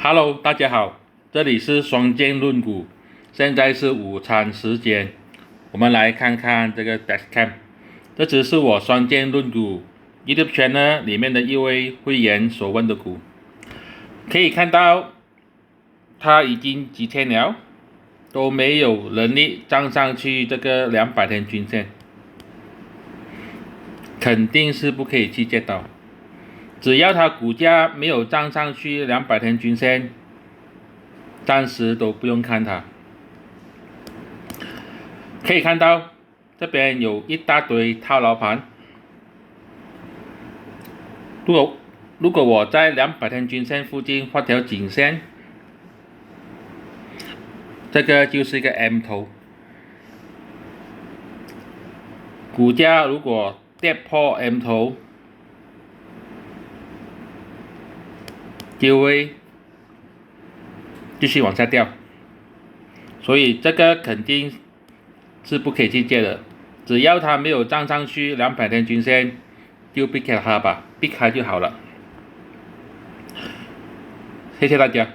Hello，大家好，这里是双剑论股，现在是午餐时间，我们来看看这个 Dashcam， 这只是我双剑论股 YouTube channel 里面的一位会员所问的股，可以看到它已经几天了，都没有能力站上去这个200天均线，肯定是不可以去接到。只要它股价没有站上去200天均线，暂时都不用看它。可以看到这边有一大堆套牢盘。如果我在200天均线附近画条颈线，这个就是一个 M 头。股价如果跌破 M 头，就会继续往下掉，所以这个肯定是不可以去借的。只要它没有站上去200天均线，就避开它吧，避开就好了。谢谢大家。